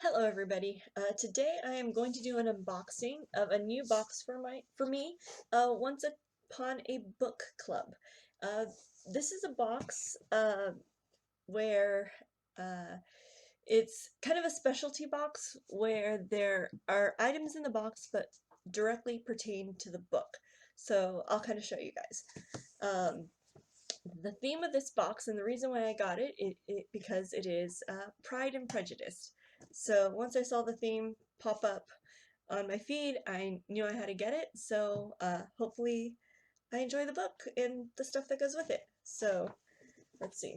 Hello everybody. Today I am going to do an unboxing of a new box for me, Once Upon a Book Club. Uh, this is a box where uh, it's kind of a specialty box where there are items in the box but directly pertain to the book. So I'll kind of show you guys. Um, the theme of this box and the reason why I got it because it is Pride and Prejudice. So once I saw the theme pop up on my feed, I knew I had to get it. So hopefully I enjoy the book and the stuff that goes with it. So let's see.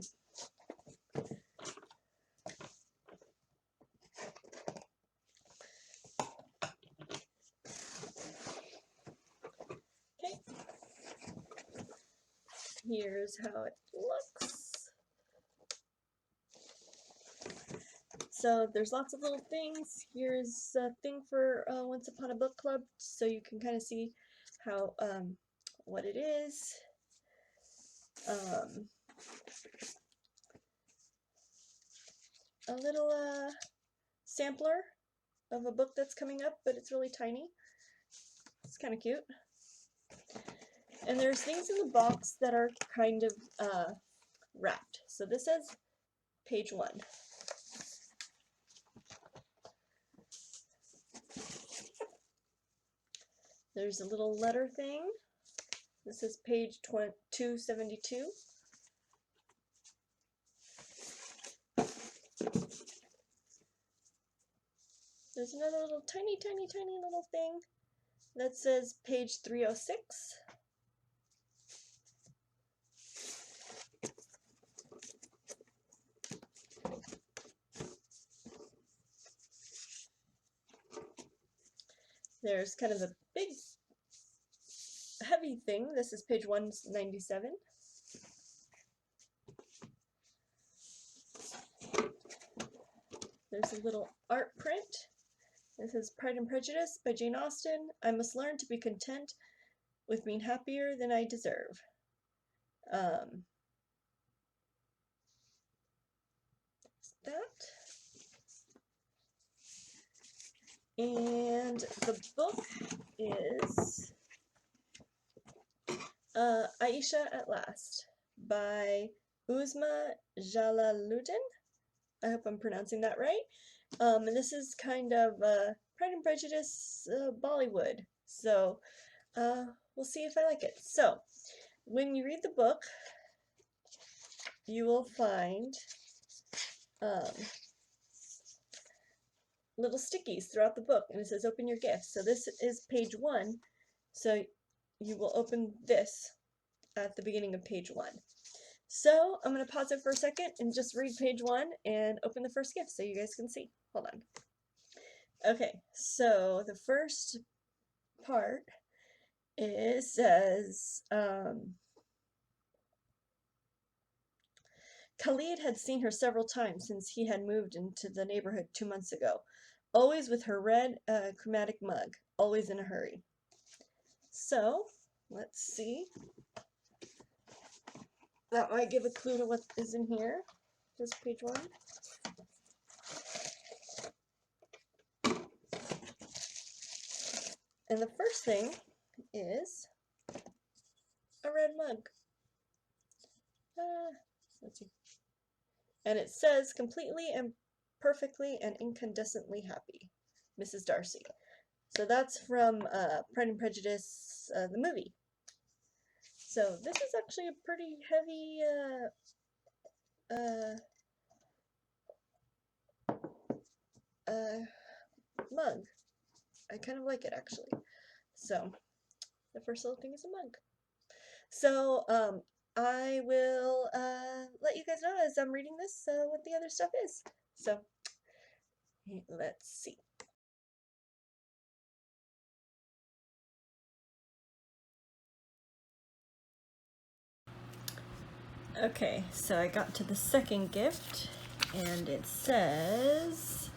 Okay, here's how it looks. So there's lots of little things. Here's a thing for Once Upon a Book Club, so you can kind of see how what it is. Um, a little sampler of a book that's coming up, but it's really tiny. It's kind of cute. And there's things in the box that are kind of wrapped. So this says page 1. There's a little letter thing. This is page 272. There's another little tiny little thing that says page 306. There's kind of a big heavy thing. This is page 197. There's a little art print. This is Pride and Prejudice by Jane Austen. I must learn to be content with being happier than I deserve. That. And the book is Ayesha at Last by Uzma Jalaluddin. I hope I'm pronouncing that right. And this is kind of Pride and Prejudice Bollywood. So we'll see if I like it. So when you read the book, you will find little stickies throughout the book, and it says open your gift. So this is page 1. So you will open this at the beginning of page 1. So I'm going to pause it for a second and just read page 1 and open the first gift so you guys can see. Hold on. Okay, so the first part says Khalid had seen her several times since he had moved into the neighborhood 2 months ago, always with her red chromatic mug, always in a hurry. So let's see. That might give a clue to what is in here. This page 1. And the first thing is a red mug. Let's see. And it says, completely and perfectly and incandescently happy, Mrs. Darcy. So that's from Pride and Prejudice, the movie. So this is actually a pretty heavy mug. I kind of like it actually. So the first little thing is a mug. So I will let you guys know as I'm reading this what the other stuff is. So let's see. Okay, so I got to the second gift, and it says,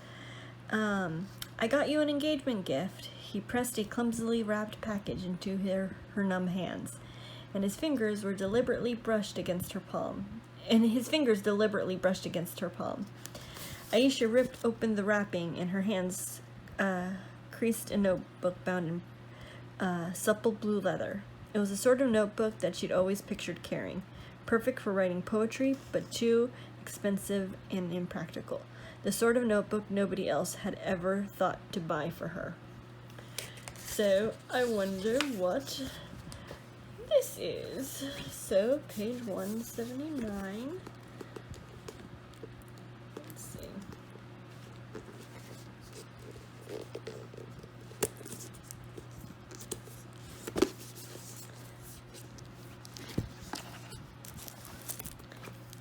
I got you an engagement gift. He pressed a clumsily wrapped package into her numb hands, and his fingers deliberately brushed against her palm. Ayesha ripped open the wrapping, and her hands creased a notebook bound in supple blue leather. It was the sort of notebook that she'd always pictured carrying, perfect for writing poetry, but too expensive and impractical. The sort of notebook nobody else had ever thought to buy for her. So I wonder what this is. So page 179. Let's see.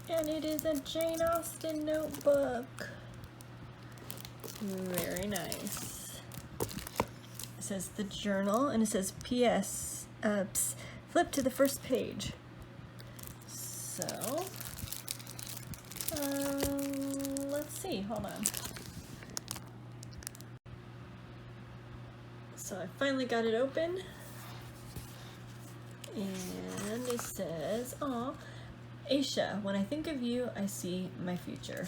And it is a Jane Austen notebook. Very nice. It says the journal, and it says P.S. Flip to the first page. So, let's see, hold on. So I finally got it open. And it says, aw, Ayesha, when I think of you, I see my future.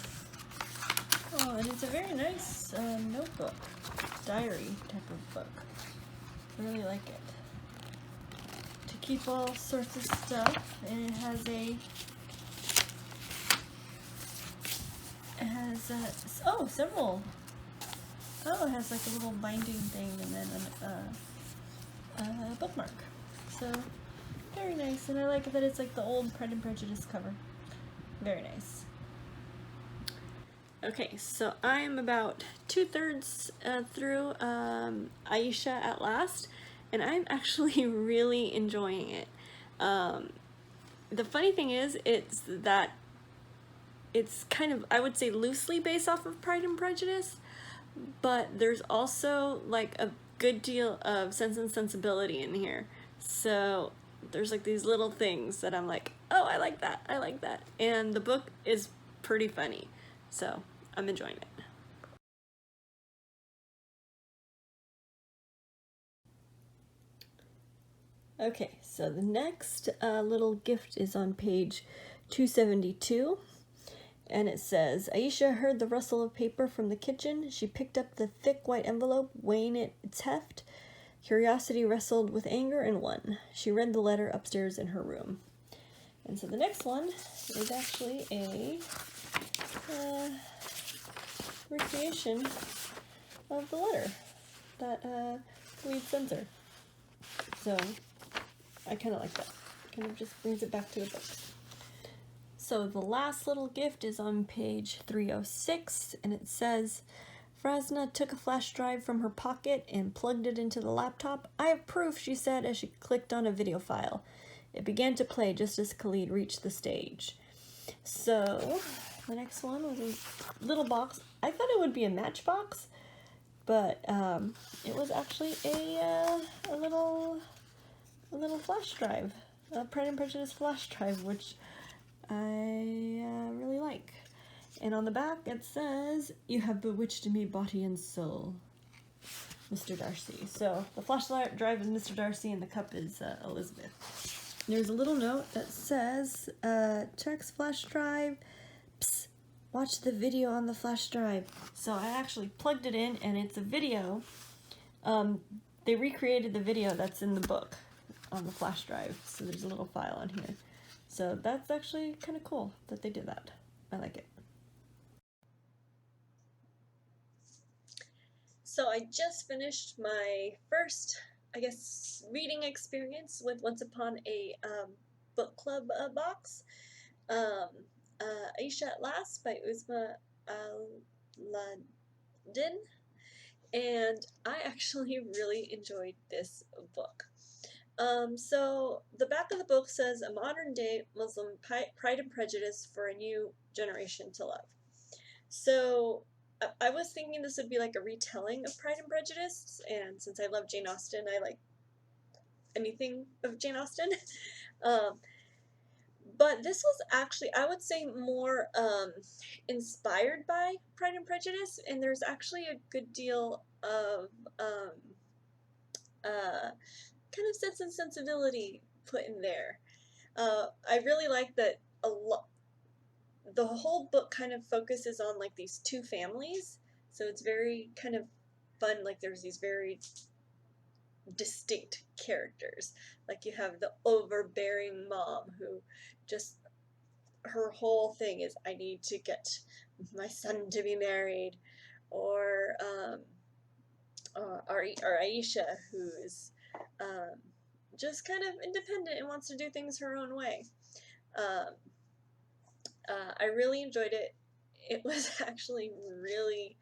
Oh, and it's a very nice notebook, diary type of book. I really like it. To keep all sorts of stuff, and it has several. Oh, it has like a little binding thing and then a bookmark. So, very nice, and I like that it's like the old Pride and Prejudice cover. Very nice. Okay, so I am about 2/3 through Ayesha at last, and I'm actually really enjoying it. The funny thing is, it's that it's kind of, I would say, loosely based off of Pride and Prejudice, but there's also like a good deal of Sense and Sensibility in here. So there's like these little things that I'm like, oh, I like that, I like that. And the book is pretty funny, so I'm enjoying it. Okay, so the next little gift is on page 272. And it says, Ayesha heard the rustle of paper from the kitchen. She picked up the thick white envelope, weighing its heft. Curiosity wrestled with anger and won. She read the letter upstairs in her room. And so the next one is actually a recreation of the letter that we sent her. So I kind of like that. Kind of just brings it back to the book. So the last little gift is on page 306, and it says, Frasna took a flash drive from her pocket and plugged it into the laptop. I have proof, she said as she clicked on a video file. It began to play just as Khalid reached the stage. So the next one was a little box. I thought it would be a matchbox, but it was actually a little flash drive, a Pride and Prejudice flash drive, which I really like. And on the back it says, you have bewitched me body and soul, Mr. Darcy. So the flash drive is Mr. Darcy and the cup is Elizabeth. There's a little note that says, checks flash drive, psst, watch the video on the flash drive. So I actually plugged it in, and it's a video. They recreated the video that's in the book on the flash drive. So there's a little file on here. So that's actually kind of cool that they did that. I like it. So I just finished my first, I guess, reading experience with Once Upon a Book Club box. Ayesha at Last by Uzma Al-Ladin. And I actually really enjoyed this book. So the back of the book says, a modern day Muslim Pride and Prejudice for a new generation to love. So I was thinking this would be like a retelling of Pride and Prejudice, and since I love Jane Austen, I like anything of Jane Austen. But this was actually, I would say, more inspired by Pride and Prejudice, and there's actually a good deal of kind of Sense and Sensibility put in there. I really like that the whole book kind of focuses on like these two families, so it's very kind of fun. Like there's these very distinct characters. Like you have the overbearing mom who just her whole thing is I need to get my son to be married, or or Ayesha, who is just kind of independent and wants to do things her own way. Um, I really enjoyed it. It was actually really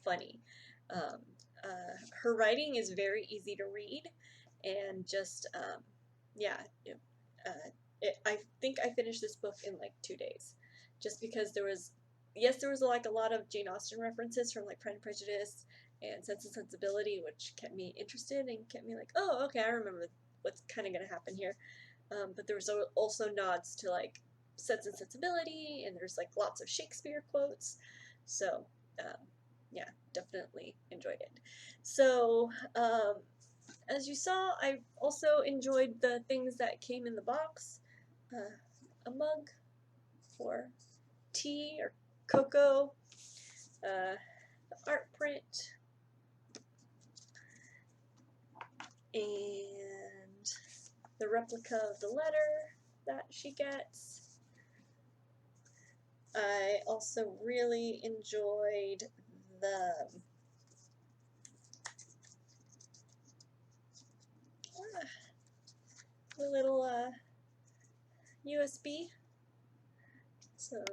funny. Um, Her writing is very easy to read, and just yeah, I think I finished this book in like 2 days, just because there was, yes, there was like a lot of Jane Austen references from like Pride and Prejudice and Sense and Sensibility, which kept me interested and kept me like, oh, okay, I remember what's kind of going to happen here. But there was also nods to like Sense and Sensibility, and there's like lots of Shakespeare quotes. So yeah, definitely enjoyed it. So as you saw, I also enjoyed the things that came in the box. A mug for tea or cocoa, the art print, and the replica of the letter that she gets. I also really enjoyed the little USB. So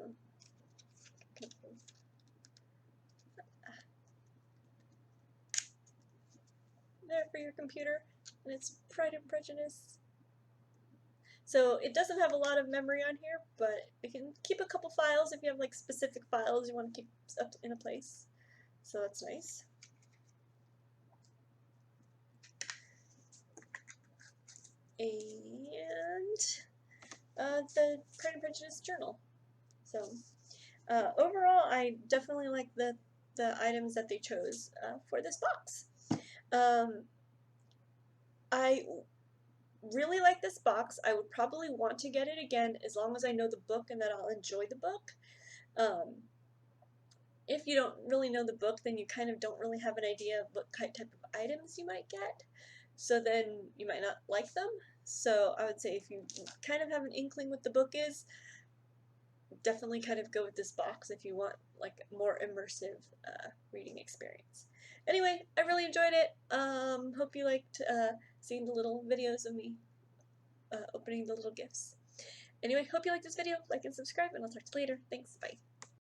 there for your computer, and it's Pride and Prejudice. So it doesn't have a lot of memory on here, but it can keep a couple files if you have like specific files you want to keep up in a place. So that's nice. And the Pride and Prejudice journal. So overall, I definitely like the items that they chose for this box. I really like this box. I would probably want to get it again as long as I know the book and that I'll enjoy the book. If you don't really know the book, then you kind of don't really have an idea of what type of items you might get. So then you might not like them. So I would say if you kind of have an inkling what the book is, definitely kind of go with this box if you want like more immersive reading experience. Anyway, I really enjoyed it. Hope you liked seeing the little videos of me opening the little gifts. Anyway, hope you liked this video. Like and subscribe, and I'll talk to you later. Thanks. Bye.